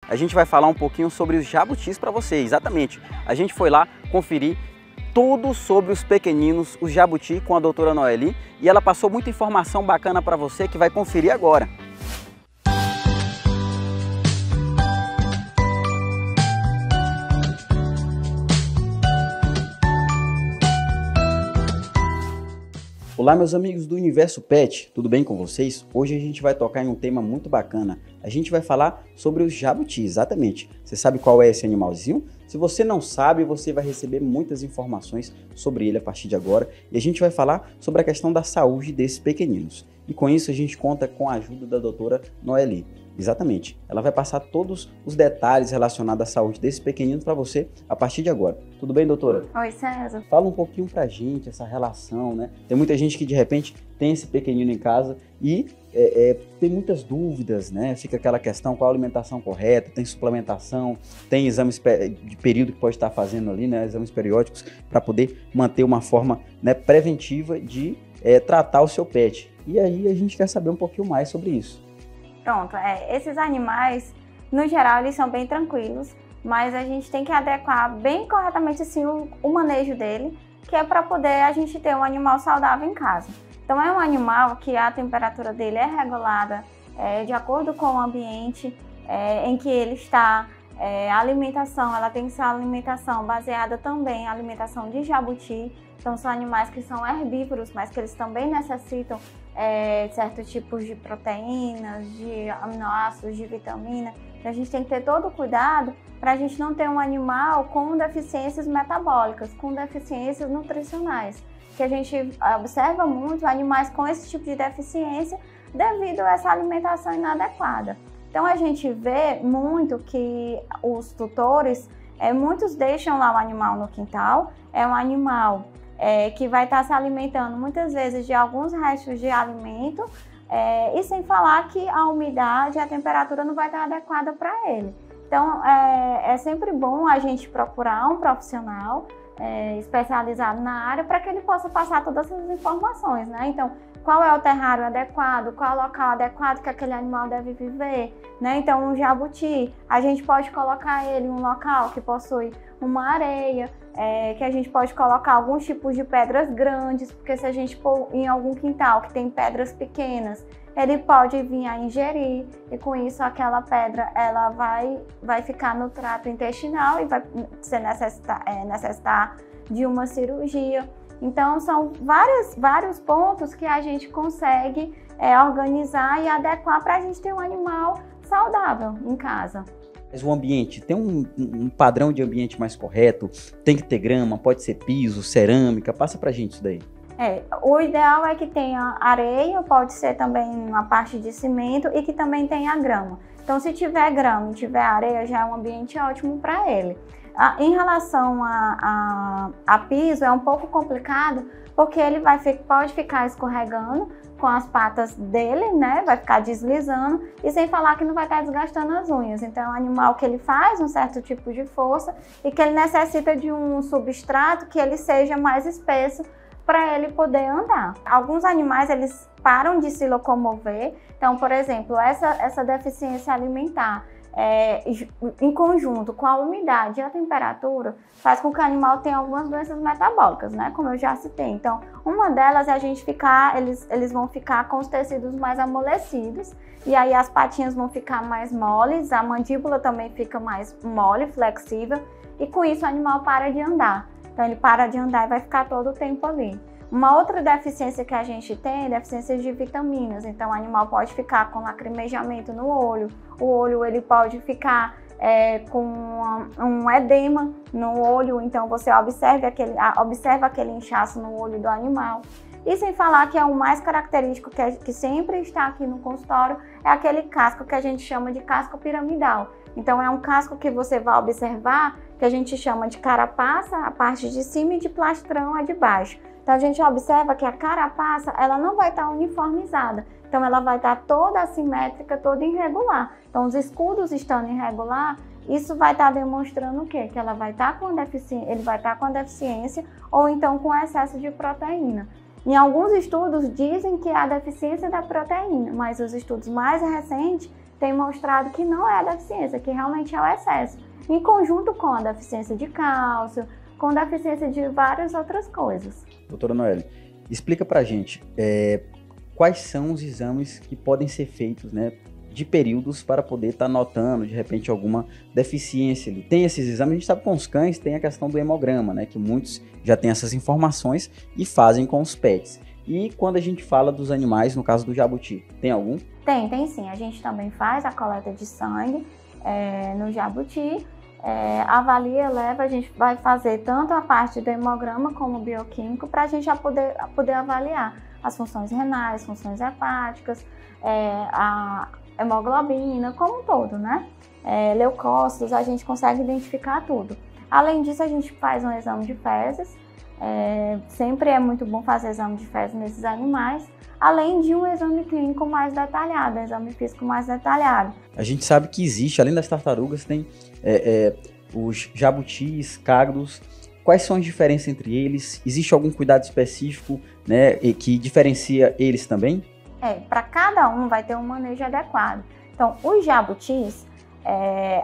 a gente vai falar um pouquinho sobre os jabutis para você, exatamente. A gente foi lá conferir tudo sobre os pequeninos, os jabuti, com a doutora Noeli, e ela passou muita informação bacana para você que vai conferir agora. Olá meus amigos do Universo Pet, tudo bem com vocês? Hoje a gente vai tocar em um tema muito bacana. A gente vai falar sobre os jabuti, exatamente. Você sabe qual é esse animalzinho? Se você não sabe, você vai receber muitas informações sobre ele a partir de agora. E a gente vai falar sobre a questão da saúde desses pequeninos. E com isso a gente conta com a ajuda da doutora Noeli. Exatamente, ela vai passar todos os detalhes relacionados à saúde desse pequenino para você a partir de agora. Tudo bem, doutora? Oi, César. Fala um pouquinho pra gente essa relação, né? Tem muita gente que de repente tem esse pequenino em casa e tem muitas dúvidas, né? Fica aquela questão, qual a alimentação correta, tem suplementação, tem exames de período que pode estar fazendo ali, né? Exames periódicos para poder manter uma forma, né, preventiva de tratar o seu pet. E aí a gente quer saber um pouquinho mais sobre isso. Pronto, esses animais, no geral, eles são bem tranquilos, mas a gente tem que adequar bem corretamente assim, o manejo dele, que é para poder a gente ter um animal saudável em casa. Então é um animal que a temperatura dele é regulada de acordo com o ambiente em que ele está. A alimentação, ela tem que ser uma alimentação baseada também em alimentação de jabuti. Então são animais que são herbívoros, mas que eles também necessitam certos tipos de proteínas, de aminoácidos, de vitamina. Então a gente tem que ter todo o cuidado para a gente não ter um animal com deficiências metabólicas, com deficiências nutricionais. Que a gente observa muito animais com esse tipo de deficiência devido a essa alimentação inadequada. Então a gente vê muito que os tutores, muitos deixam lá o animal no quintal, é um animal que vai estar se alimentando muitas vezes de alguns restos de alimento e sem falar que a umidade e a temperatura não vai estar adequada para ele. Então é sempre bom a gente procurar um profissional especializado na área para que ele possa passar todas essas informações, né? Então, qual é o terrário adequado, qual é o local adequado que aquele animal deve viver, né? Então, um jabuti, a gente pode colocar ele em um local que possui uma areia, que a gente pode colocar alguns tipos de pedras grandes, porque se a gente pôr em algum quintal que tem pedras pequenas, ele pode vir a ingerir e com isso aquela pedra ela vai ficar no trato intestinal e vai necessitar de uma cirurgia. Então são vários pontos que a gente consegue organizar e adequar para a gente ter um animal saudável em casa. Mas o ambiente, tem um padrão de ambiente mais correto? Tem que ter grama, pode ser piso, cerâmica? Passa pra gente isso daí. O ideal é que tenha areia, pode ser também uma parte de cimento e que também tenha grama. Então se tiver grama e tiver areia, já é um ambiente ótimo para ele. Em relação a piso, é um pouco complicado, porque ele pode ficar escorregando com as patas dele, né? Vai ficar deslizando e sem falar que não vai estar desgastando as unhas. Então é um animal que ele faz um certo tipo de força e que ele necessita de um substrato que ele seja mais espesso para ele poder andar. Alguns animais eles param de se locomover. Então, por exemplo, essa deficiência alimentar em conjunto com a umidade e a temperatura, faz com que o animal tenha algumas doenças metabólicas, né? Como eu já citei. Então, uma delas é a gente eles vão ficar com os tecidos mais amolecidos, e aí as patinhas vão ficar mais moles, a mandíbula também fica mais mole, flexível, e com isso o animal para de andar. Então, ele para de andar e vai ficar todo o tempo ali. Uma outra deficiência que a gente tem é deficiência de vitaminas. Então, o animal pode ficar com lacrimejamento no olho. O olho ele pode ficar com um edema no olho. Então, você observa aquele inchaço no olho do animal. E sem falar que é o mais característico que sempre está aqui no consultório, é aquele casco que a gente chama de casco piramidal. Então, é um casco que você vai observar, que a gente chama de carapaça, a parte de cima, e de plastrão, a de baixo. Então, a gente observa que a carapaça, ela não vai estar uniformizada. Então, ela vai estar toda assimétrica, toda irregular. Então, os escudos estando irregular, isso vai estar demonstrando o quê? Que ela vai estar com deficiência, ele vai estar com deficiência ou então com excesso de proteína. Em alguns estudos dizem que há deficiência da proteína, mas os estudos mais recentes tem mostrado que não é a deficiência, que realmente é o excesso, em conjunto com a deficiência de cálcio, com deficiência de várias outras coisas. Doutora Noeli, explica pra gente quais são os exames que podem ser feitos, né, de períodos para poder estar notando, de repente, alguma deficiência ali. Tem esses exames, a gente sabe que com os cães tem a questão do hemograma, né, que muitos já têm essas informações e fazem com os pets. E quando a gente fala dos animais, no caso do jabuti, tem algum? Tem sim. A gente também faz a coleta de sangue no jabuti, avalia, leva, a gente vai fazer tanto a parte do hemograma como o bioquímico para a gente já poder avaliar as funções renais, funções hepáticas, a hemoglobina, como um todo, né? Leucócitos, a gente consegue identificar tudo. Além disso, a gente faz um exame de fezes, sempre é muito bom fazer exame de fezes nesses animais, além de um exame clínico mais detalhado, um exame físico mais detalhado. A gente sabe que existe, além das tartarugas, tem os jabutis, cágados. Quais são as diferenças entre eles? Existe algum cuidado específico, né, que diferencia eles também? Para cada um vai ter um manejo adequado. Então, os jabutis,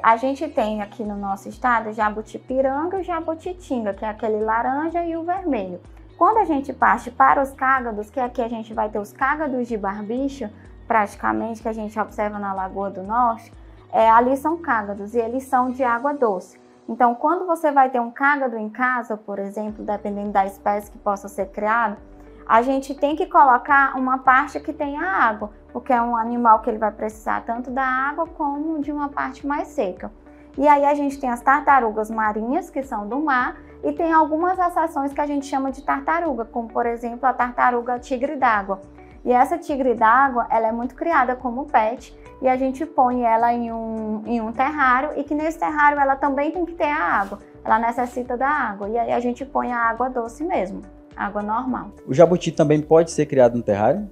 a gente tem aqui no nosso estado o jabuti-piranga e o jabuti-tinga, que é aquele laranja e o vermelho. Quando a gente parte para os cágados, que aqui a gente vai ter os cágados de barbicho, praticamente, que a gente observa na Lagoa do Norte, ali são cágados e eles são de água doce. Então, quando você vai ter um cágado em casa, por exemplo, dependendo da espécie que possa ser criado, a gente tem que colocar uma parte que tenha água, porque é um animal que ele vai precisar tanto da água como de uma parte mais seca. E aí a gente tem as tartarugas marinhas, que são do mar, e tem algumas exceções que a gente chama de tartaruga, como por exemplo a tartaruga tigre d'água. E essa tigre d'água, ela é muito criada como pet, e a gente põe ela em um terrário, e que nesse terrário ela também tem que ter a água, ela necessita da água, e aí a gente põe a água doce mesmo, água normal. O jabuti também pode ser criado no terrário?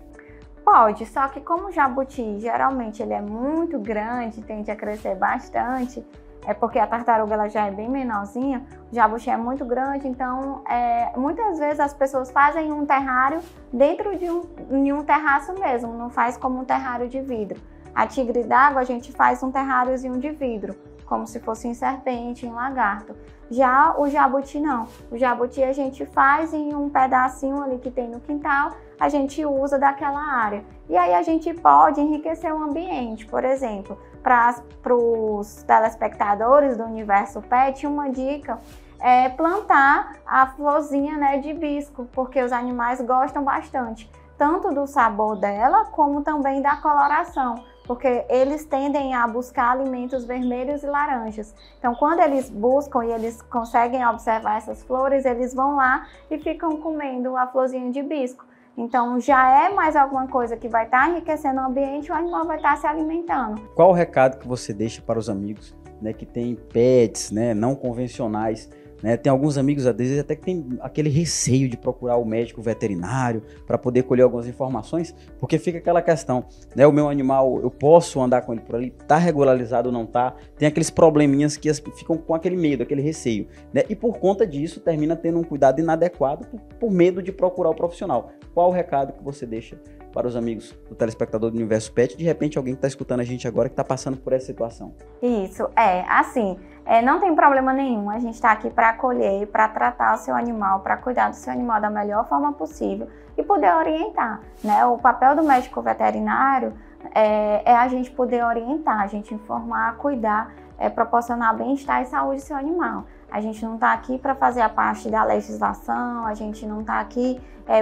Pode, só que como o jabuti geralmente ele é muito grande, tende a crescer bastante, porque a tartaruga ela já é bem menorzinha, o jabuti é muito grande, então muitas vezes as pessoas fazem um terrário dentro de um terraço mesmo, não faz como um terrário de vidro. A tigre d'água a gente faz um terráriozinho de vidro, como se fosse em serpente, em lagarto. Já o jabuti não. O jabuti a gente faz em um pedacinho ali que tem no quintal, a gente usa daquela área. E aí a gente pode enriquecer o ambiente, por exemplo, para os telespectadores do Universo Pet, uma dica é plantar a florzinha, né, de hibisco, porque os animais gostam bastante, tanto do sabor dela, como também da coloração, porque eles tendem a buscar alimentos vermelhos e laranjas. Então, quando eles buscam e eles conseguem observar essas flores, eles vão lá e ficam comendo a florzinha de hibisco. Então, já é mais alguma coisa que vai estar enriquecendo o ambiente e o animal vai estar se alimentando. Qual o recado que você deixa para os amigos, né, que têm pets, né, não convencionais? Né? Tem alguns amigos, às vezes, até que tem aquele receio de procurar o médico veterinário para poder colher algumas informações, porque fica aquela questão, né? O meu animal, eu posso andar com ele por ali, tá regularizado ou não tá? Tem aqueles probleminhas que ficam com aquele medo, aquele receio, né? E por conta disso, termina tendo um cuidado inadequado por medo de procurar o profissional. Qual o recado que você deixa para os amigos do telespectador do Universo Pet, de repente alguém que está escutando a gente agora que está passando por essa situação? Isso, assim, não tem problema nenhum, a gente está aqui para acolher, para tratar o seu animal, para cuidar do seu animal da melhor forma possível e poder orientar, né? O papel do médico veterinário é a gente poder orientar, a gente informar, cuidar, proporcionar bem-estar e saúde do seu animal. A gente não está aqui para fazer a parte da legislação, a gente não está aqui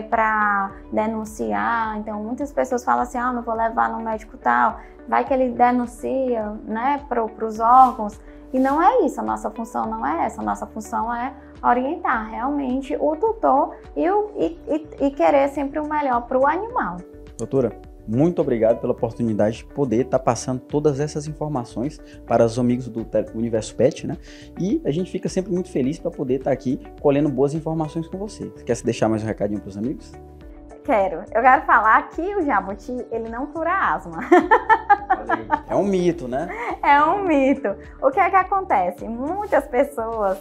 para denunciar. Então, muitas pessoas falam assim, não vou levar no médico tal, vai que ele denuncia, né, para os órgãos. E não é isso, a nossa função não é essa, a nossa função é orientar realmente o tutor e querer sempre o melhor para o animal. Doutora, muito obrigado pela oportunidade de poder estar passando todas essas informações para os amigos do Universo Pet, né? E a gente fica sempre muito feliz para poder estar aqui colhendo boas informações com você. Você quer deixar mais um recadinho para os amigos? Eu quero falar que o jabuti, ele não cura asma. É um mito, né? É um mito. O que é que acontece? Muitas pessoas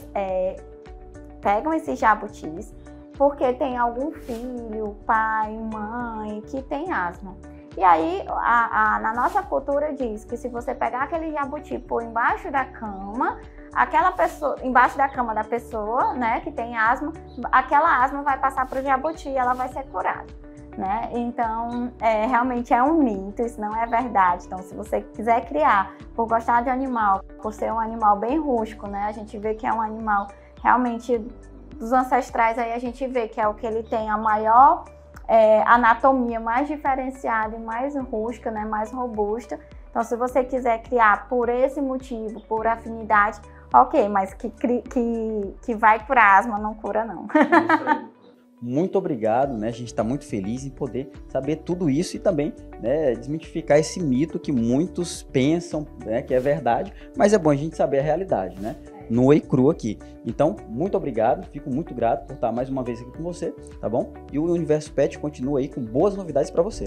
pegam esses jabutis porque tem algum filho, pai, mãe que tem asma. E aí, na nossa cultura diz que se você pegar aquele jabuti e pôr embaixo da cama, aquela pessoa, embaixo da cama da pessoa, né, que tem asma, aquela asma vai passar para o jabuti e ela vai ser curada, né? Então, realmente é um mito, isso não é verdade. Então, se você quiser criar, por gostar de animal, por ser um animal bem rústico, né, a gente vê que é um animal realmente dos ancestrais, aí a gente vê que é o que ele tem a maior anatomia mais diferenciada e mais rústica, né, mais robusta. Então, se você quiser criar por esse motivo, por afinidade, ok, mas que vai curar asma, não cura não. Muito obrigado, né? A gente está muito feliz em poder saber tudo isso e também, né, desmitificar esse mito que muitos pensam, né, que é verdade, mas é bom a gente saber a realidade, né? Nua e crua aqui. Então, muito obrigado, fico muito grato por estar mais uma vez aqui com você, tá bom? E o Universo Pet continua aí com boas novidades para você.